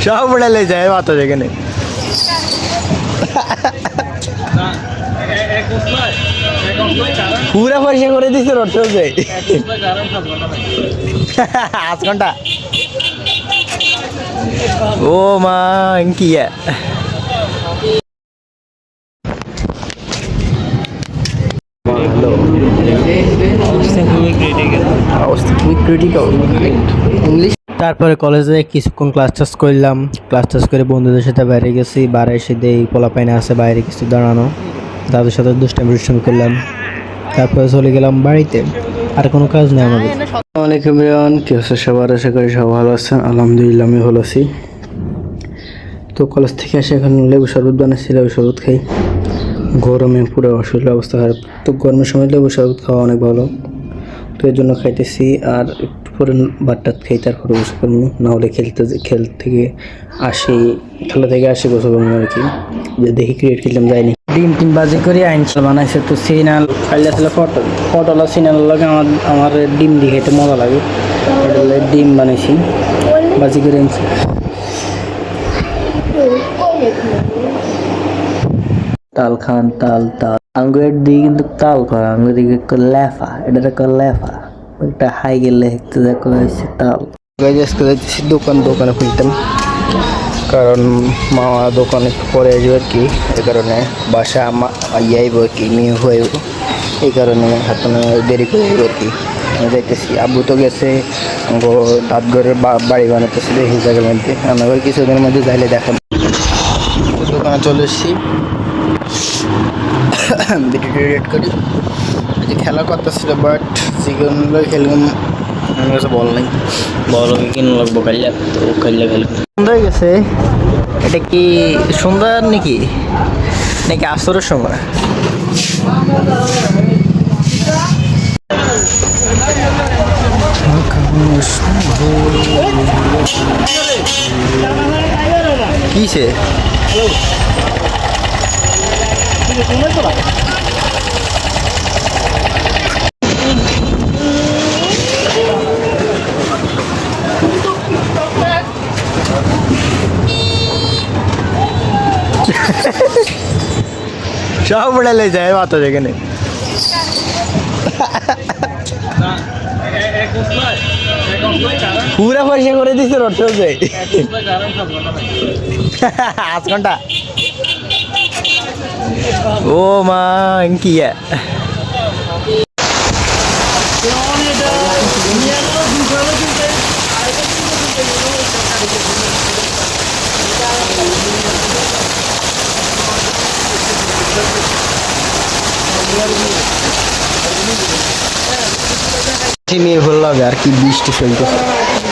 সব উড়ালে যায় বাতা যেখানে পুরা পয়সা করে দিছে রটে যায় 8 ঘন্টা ও মা কি তারপরে কলেজে কিছুক্ষণ ক্লাস টাস করলাম, ক্লাস টাস করে বন্ধুদের সাথে বাইরে গেছি, বাইরে এসে দেই পোলা পাইনে আছে বাইরে কিছু দাঁড়ানো, তাদের সাথে দুষ্টামি করলাম, তারপরে চলে গেলাম বাড়িতে। আর কোনো কাজ নেই আমাদের। আসসালামু আলাইকুম এভরিওয়ান, কি অবস্থা সবার? আশা করি সব ভালো আছেন। আলহামদুলিল্লাহ আমি ভালো আছি। তো কলেজ থেকে এসে এখন লেবু শরবত বানাচ্ছি, লেবু শরবত খাই। গরমে পুরো শরীরের অবস্থা খারাপ, তো গরমের সময় লেবু শরবত খাওয়া অনেক ভালো, তো এর জন্য খাইতেছি। আর একটু পরে ভাতটা খাই, তারপরে বসে করবো, না হলে খেল থেকে আসি, খেলা থেকে আসি গোসল করবো আর কি। যে দেখি ক্রিকেট খেলতাম যাইনি, ডিম টিম বাজি করে আইনছিল বানাইছে। তো সিনাল খাইলে আসলে পটল আর সিনাল লাগে আমার ডিম দিয়ে খেতে মজা লাগে। ডিম বানাইছি, বাজি করে আনছি। তাল খান তাল আঙ্গুরের দিকে কিন্তু তাল খাওয়া, আঙ্গুর দিকে লেফা, এটা লেফা, একটা হাই গেলে একটু দেখো হয়েছে তাল। দোকানে খুলতাম, কারণ মামা দোকান একটু পরে আসবে আর কি, এই কারণে বাসা আইব আর কি, মেয়ে হয়ে, এই কারণে হাতে দেরি করে আর কি। আমি যাইতেছি, আব্বু তো গেছে দাঁত ঘরের বাড়ি বানাতেছে, দেখি জায়গার মধ্যে আমার কিছুদিনের মধ্যে যাইলে দেখাবো। দোকানে চলে এসেছি, ভিডিও এডিট করি। যে খেলা করতেছিল, বাট চিকেন খেললাম, আমার কাছে বল নেই, বল কিনে লাগবো কাইলা, তো কাইলা খেলব। সুন্দর হয়ে গেছে, এটা কি সুন্দর নাকি আসরের সময়? কিসে সব উড়ালে যায় বাতা যেখানে পুরা পয়সা করে দিছে রটে যায় 8 ঘন্টা ও মা কি মেয়ে ভালো লাগে আর কি, বৃষ্টি চলতেছে।